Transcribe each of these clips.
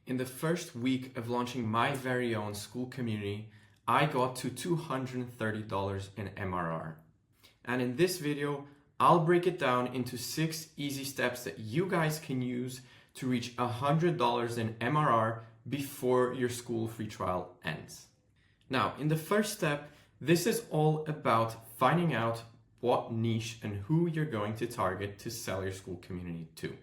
In the first week of launching my very own Skool community, I got to $230 in MRR. And in this video, I'll break it down into 6 easy steps that you guys can use to reach $100 in MRR before your Skool free trial ends. Now, in the first step, this is all about finding out what niche and who you're going to target to sell your Skool community to.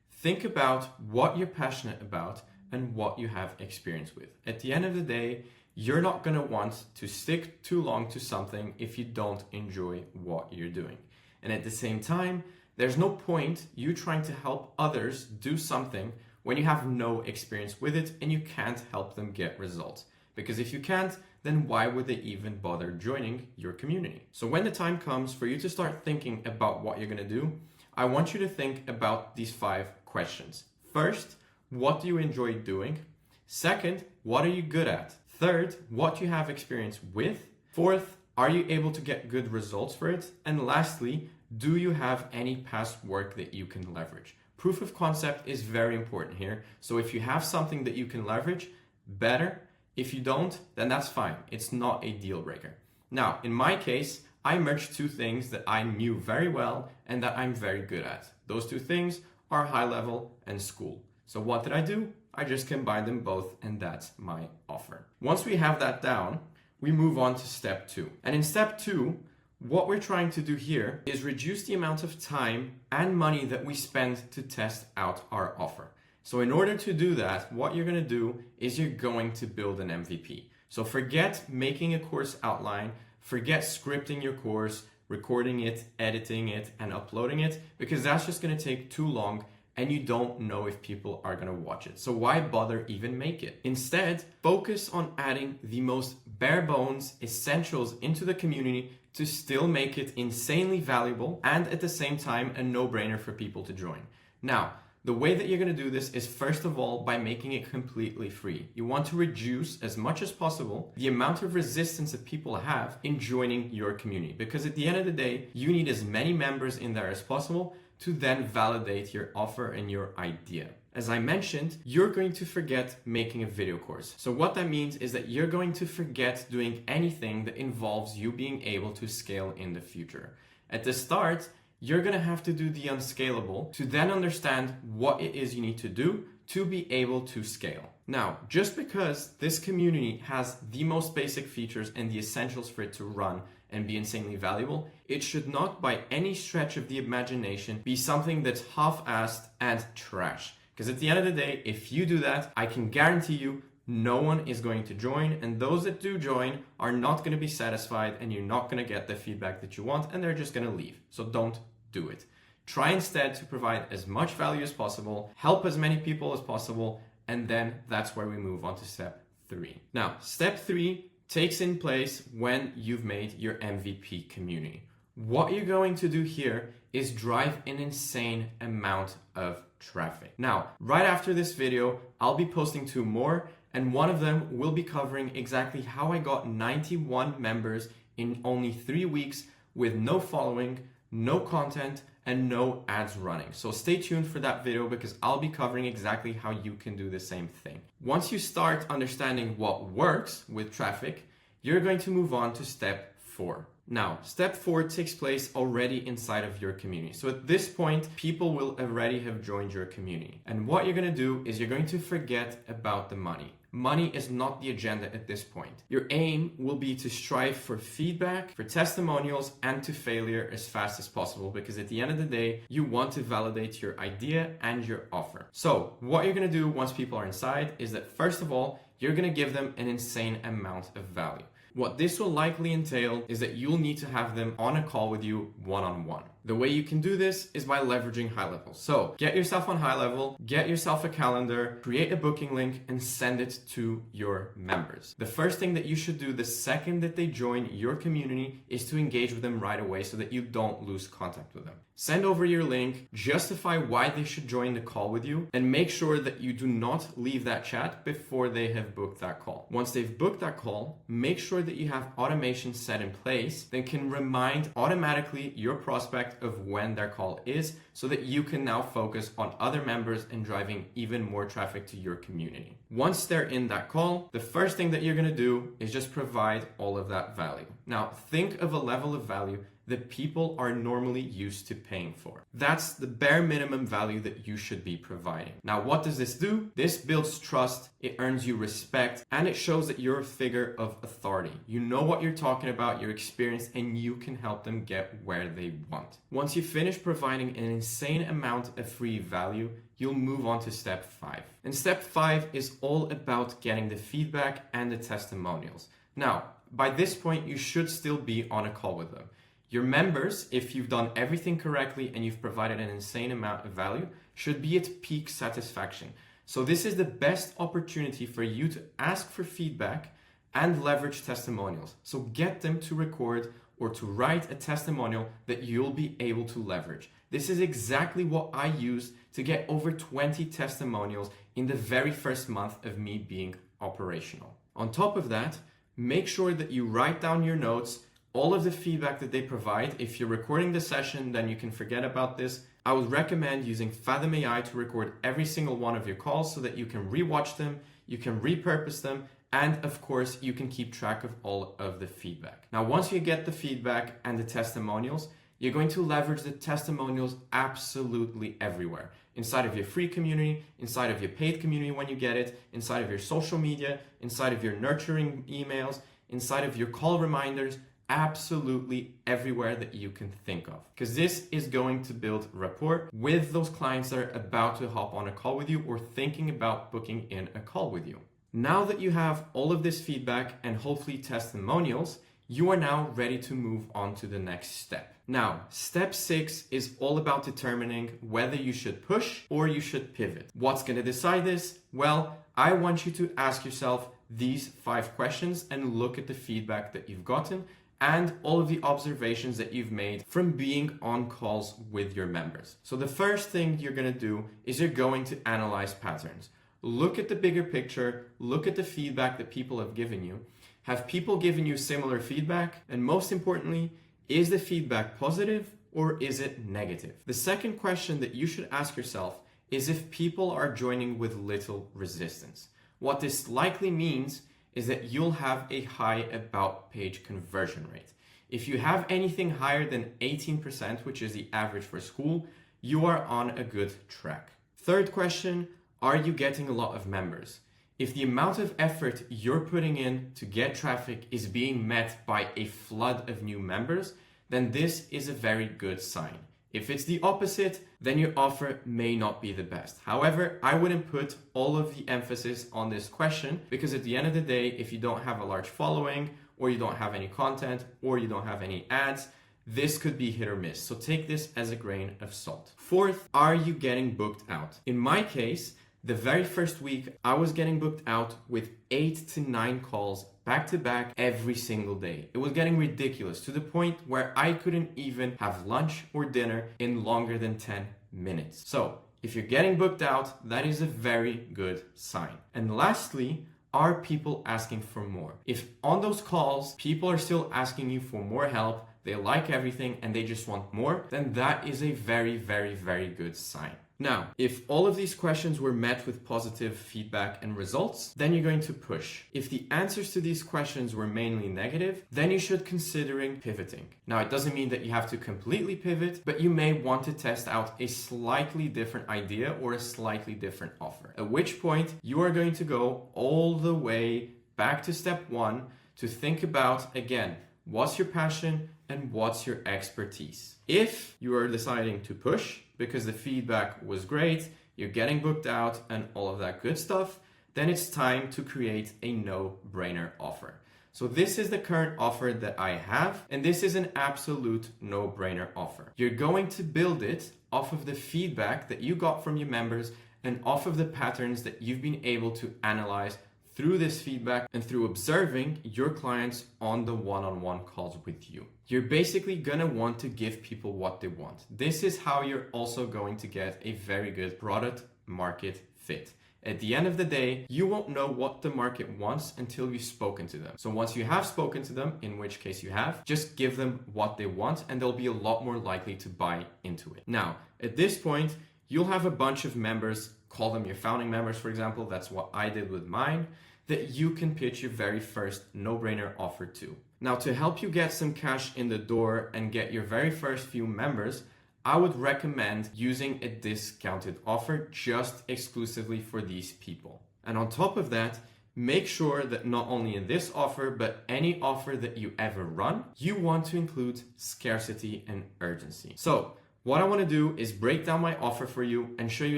Think about what you're passionate about and what you have experience with. At the end of the day, you're not going to want to stick too long to something if you don't enjoy what you're doing. And at the same time, there's no point you trying to help others do something when you have no experience with it and you can't help them get results. Because if you can't, then why would they even bother joining your community? So when the time comes for you to start thinking about what you're going to do, I want you to think about these 5 questions. First, what do you enjoy doing? Second, what are you good at? Third, what do you have experience with? Fourth, are you able to get good results for it? And lastly, do you have any past work that you can leverage? Proof of concept is very important here. So if you have something that you can leverage, better. If you don't, then that's fine. It's not a deal breaker. Now, in my case, I merged 2 things that I knew very well and that I'm very good at. Those 2 things are high level and Skool. So what did I do? I just combined them both, and that's my offer. Once we have that down, we move on to step 2. And in step 2, what we're trying to do here is reduce the amount of time and money that we spend to test out our offer. So in order to do that, what you're going to do is you're going to build an MVP. So forget making a course outline, forget scripting your course, recording it, editing it, and uploading it, because that's just going to take too long and you don't know if people are going to watch it. So why bother even make it? Instead, focus on adding the most bare bones essentials into the community to still make it insanely valuable and at the same time a no-brainer for people to join. Now, the way that you're going to do this is first of all by making it completely free. You want to reduce as much as possible the amount of resistance that people have in joining your community, because at the end of the day, you need as many members in there as possible to then validate your offer and your idea. As I mentioned, you're going to forget making a video course. So what that means is that you're going to forget doing anything that involves you being able to scale in the future. At the start, you're going to have to do the unscalable to then understand what it is you need to do to be able to scale. Now, just because this community has the most basic features and the essentials for it to run and be insanely valuable, it should not by any stretch of the imagination be something that's half-assed and trash. Because at the end of the day, if you do that, I can guarantee you no one is going to join, and those that do join are not going to be satisfied and you're not going to get the feedback that you want and they're just going to leave. So don't do it. Try instead to provide as much value as possible, help as many people as possible, and then that's where we move on to step 3. Now, step 3 takes in place when you've made your MVP community. What you're going to do here is drive an insane amount of traffic. Now, right after this video, I'll be posting 2 more, and one of them will be covering exactly how I got 91 members in only 3 weeks with no following, no content, and no ads running. So stay tuned for that video because I'll be covering exactly how you can do the same thing. Once you start understanding what works with traffic, you're going to move on to step 4. Now, step 4 takes place already inside of your community. So at this point, people will already have joined your community. And what you're going to do is you're going to forget about the money. Money is not the agenda at this point. Your aim will be to strive for feedback, for testimonials, and to failure as fast as possible, because at the end of the day, you want to validate your idea and your offer. So what you're going to do once people are inside is that first of all, you're going to give them an insane amount of value. What this will likely entail is that you'll need to have them on a call with you one-on-one. The way you can do this is by leveraging high level. So get yourself on high level, get yourself a calendar, create a booking link, and send it to your members. The first thing that you should do the second that they join your community is to engage with them right away so that you don't lose contact with them. Send over your link, justify why they should join the call with you, and make sure that you do not leave that chat before they have booked that call. Once they've booked that call, make sure that you have automation set in place that can remind automatically your prospect effect of when their call is so that you can now focus on other members and driving even more traffic to your community. Once they're in that call, the first thing that you're going to do is just provide all of that value. Now, think of a level of value that people are normally used to paying for. That's the bare minimum value that you should be providing. Now, what does this do? This builds trust, it earns you respect, and it shows that you're a figure of authority. You know what you're talking about, you're experienced, and you can help them get where they want. Once you finish providing an insane amount of free value, you'll move on to step 5. And step 5 is all about getting the feedback and the testimonials. Now, by this point, you should still be on a call with them. Your members, if you've done everything correctly and you've provided an insane amount of value, should be at peak satisfaction. So this is the best opportunity for you to ask for feedback and leverage testimonials. So get them to record or to write a testimonial that you'll be able to leverage. This is exactly what I used to get over 20 testimonials in the very first month of me being operational. On top of that, make sure that you write down your notes, all of the feedback that they provide. If you're recording the session, then you can forget about this. I would recommend using Fathom AI to record every single one of your calls so that you can rewatch them, you can repurpose them, and of course, you can keep track of all of the feedback. Now, once you get the feedback and the testimonials, you're going to leverage the testimonials absolutely everywhere. Inside of your free community, inside of your paid community when you get it, inside of your social media, inside of your nurturing emails, inside of your call reminders, absolutely everywhere that you can think of. Because this is going to build rapport with those clients that are about to hop on a call with you or thinking about booking in a call with you. Now that you have all of this feedback and hopefully testimonials, you are now ready to move on to the next step. Now, step 6 is all about determining whether you should push or you should pivot. What's going to decide this? Well, I want you to ask yourself these 5 questions and look at the feedback that you've gotten and all of the observations that you've made from being on calls with your members. So the first thing you're going to do is you're going to analyze patterns. Look at the bigger picture, look at the feedback that people have given you. Have people given you similar feedback? And most importantly, is the feedback positive or is it negative? The second question that you should ask yourself is if people are joining with little resistance. What this likely means is that you'll have a high about page conversion rate. If you have anything higher than 18%, which is the average for Skool, you are on a good track. Third question, are you getting a lot of members? If the amount of effort you're putting in to get traffic is being met by a flood of new members, then this is a very good sign. If it's the opposite, then your offer may not be the best. However, I wouldn't put all of the emphasis on this question because at the end of the day, if you don't have a large following or you don't have any content or you don't have any ads, this could be hit or miss. So take this as a grain of salt. Fourth, are you getting booked out? In my case, the very first week, I was getting booked out with 8 to 9 calls back to back every single day. It was getting ridiculous to the point where I couldn't even have lunch or dinner in longer than 10 minutes. So if you're getting booked out, that is a very good sign. And lastly, are people asking for more? If on those calls, people are still asking you for more help, they like everything and they just want more, then that is a very, very, very good sign. Now, if all of these questions were met with positive feedback and results, then you're going to push. If the answers to these questions were mainly negative, then you should considering pivoting. Now, it doesn't mean that you have to completely pivot, but you may want to test out a slightly different idea or a slightly different offer. At which point you are going to go all the way back to step 1 to think about, again, what's your passion and what's your expertise? If you are deciding to push because the feedback was great, you're getting booked out and all of that good stuff, then it's time to create a no-brainer offer. So this is the current offer that I have, and this is an absolute no-brainer offer. You're going to build it off of the feedback that you got from your members and off of the patterns that you've been able to analyze through this feedback and through observing your clients on the one-on-one calls with you. You're basically gonna want to give people what they want. This is how you're also going to get a very good product market fit. At the end of the day, you won't know what the market wants until you've spoken to them. So once you have spoken to them, in which case you have, just give them what they want and they'll be a lot more likely to buy into it. Now, at this point, you'll have a bunch of members, call them your founding members, for example. That's what I did with mine, that you can pitch your very first no-brainer offer to. Now, to help you get some cash in the door and get your very first few members, I would recommend using a discounted offer just exclusively for these people. And on top of that, make sure that not only in this offer, but any offer that you ever run, you want to include scarcity and urgency. So what I want to do is break down my offer for you and show you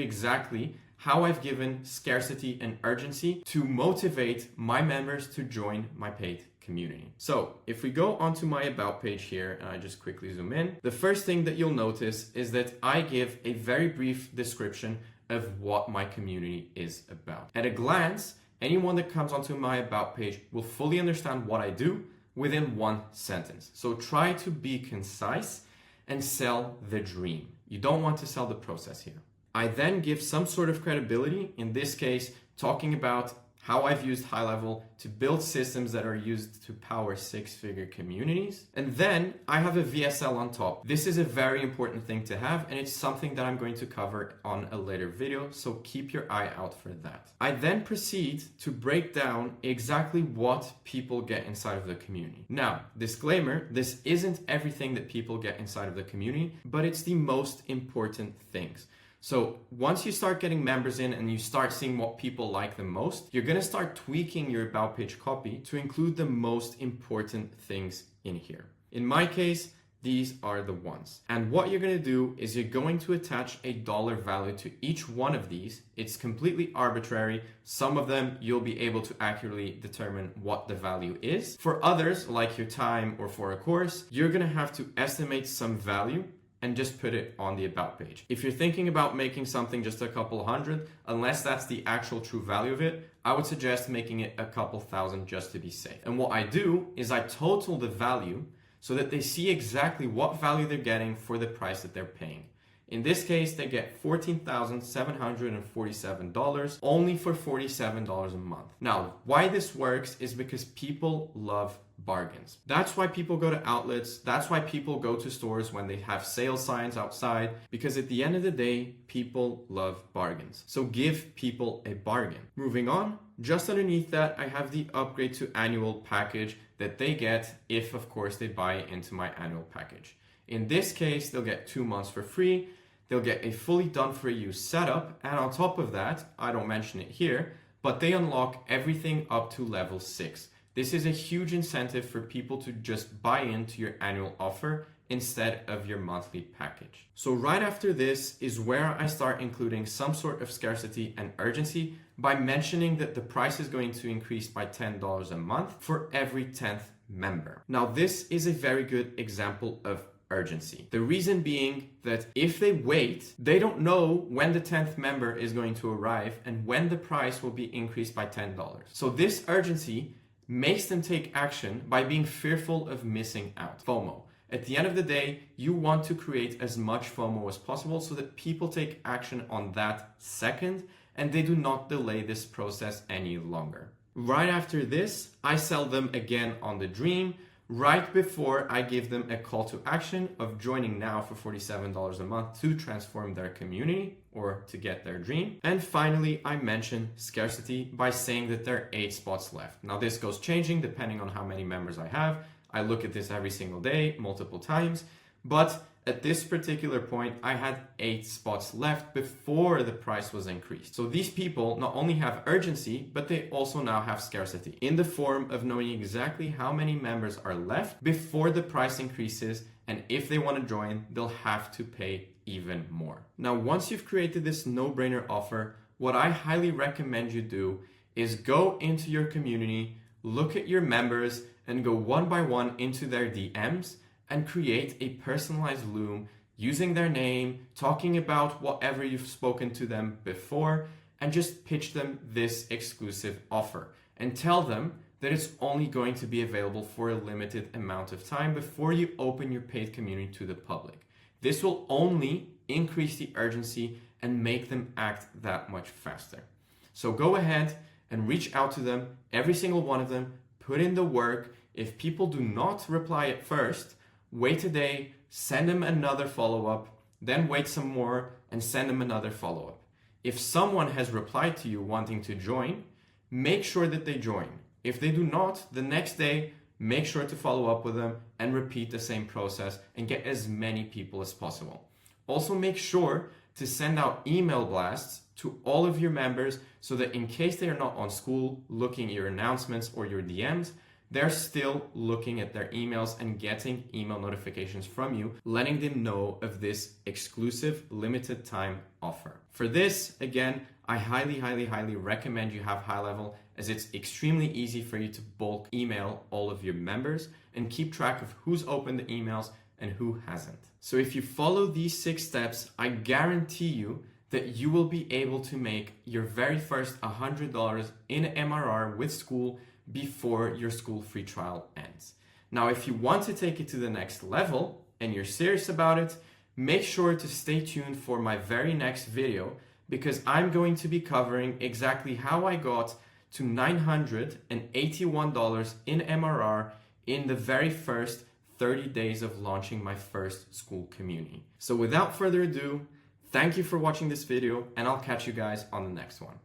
exactly how I've given scarcity and urgency to motivate my members to join my paid community. So if we go onto my about page here and I just quickly zoom in, the first thing that you'll notice is that I give a very brief description of what my community is about. At a glance, anyone that comes onto my about page will fully understand what I do within one sentence. So try to be concise and sell the dream. You don't want to sell the process here. I then give some sort of credibility, in this case, talking about how I've used High Level to build systems that are used to power six-figure communities. And then I have a VSL on top. This is a very important thing to have, and it's something that I'm going to cover on a later video, so keep your eye out for that. I then proceed to break down exactly what people get inside of the community. Now, disclaimer, this isn't everything that people get inside of the community, but it's the most important things. So once you start getting members in and you start seeing what people like the most, you're going to start tweaking your about page copy to include the most important things in here. In my case, these are the ones. And what you're going to do is you're going to attach a dollar value to each one of these. It's completely arbitrary. Some of them you'll be able to accurately determine what the value is. For others, like your time or for a course, you're going to have to estimate some value and just put it on the about page. If you're thinking about making something just a couple hundred, unless that's the actual true value of it, I would suggest making it a couple thousand just to be safe. And what I do is I total the value so that they see exactly what value they're getting for the price that they're paying. In this case, they get $14,747 only for $47 a month. Now, why this works is because people love bargains. That's why people go to outlets. That's why people go to stores when they have sale signs outside, because at the end of the day, people love bargains. So give people a bargain. Moving on, just underneath that, I have the upgrade to annual package that they get if, of course, they buy into my annual package. In this case, they'll get 2 months for free. They'll get a fully done for you setup. And on top of that, I don't mention it here, but they unlock everything up to level 6. This is a huge incentive for people to just buy into your annual offer instead of your monthly package. So right after this is where I start including some sort of scarcity and urgency by mentioning that the price is going to increase by $10 a month for every 10th member. Now, this is a very good example of urgency. The reason being that if they wait, they don't know when the 10th member is going to arrive and when the price will be increased by $10. So this urgency makes them take action by being fearful of missing out. FOMO. At the end of the day, you want to create as much FOMO as possible so that people take action on that second and they do not delay this process any longer. Right after this, I sell them again on the dream, right before I give them a call to action of joining now for $47 a month to transform their community or to get their dream. And finally, I mention scarcity by saying that there are 8 spots left. Now this goes changing depending on how many members I have. I look at this every single day, multiple times, but at this particular point, I had 8 spots left before the price was increased. So these people not only have urgency, but they also now have scarcity in the form of knowing exactly how many members are left before the price increases. And if they want to join, they'll have to pay even more. Now, once you've created this no-brainer offer, what I highly recommend you do is go into your community, look at your members, and go one by one into their DMs and create a personalized loom using their name, talking about whatever you've spoken to them before, and just pitch them this exclusive offer and tell them that it's only going to be available for a limited amount of time before you open your paid community to the public. This will only increase the urgency and make them act that much faster. So go ahead and reach out to them, every single one of them, put in the work. If people do not reply at first, wait a day, send them another follow-up, then wait some more and send them another follow-up. If someone has replied to you wanting to join, make sure that they join. If they do not, the next day, make sure to follow up with them and repeat the same process and get as many people as possible. Also make sure to send out email blasts to all of your members so that in case they are not on Skool looking at your announcements or your DMs, they're still looking at their emails and getting email notifications from you, letting them know of this exclusive limited time offer. For this, again, I highly recommend you have High Level, as it's extremely easy for you to bulk email all of your members and keep track of who's opened the emails and who hasn't. So if you follow these 6 steps, I guarantee you that you will be able to make your very first $100 in MRR with Skool before your Skool free trial ends. Now, if you want to take it to the next level and you're serious about it, make sure to stay tuned for my very next video, because I'm going to be covering exactly how I got to $981 in MRR in the very first 30 days of launching my first Skool community. So without further ado, thank you for watching this video, and I'll catch you guys on the next one.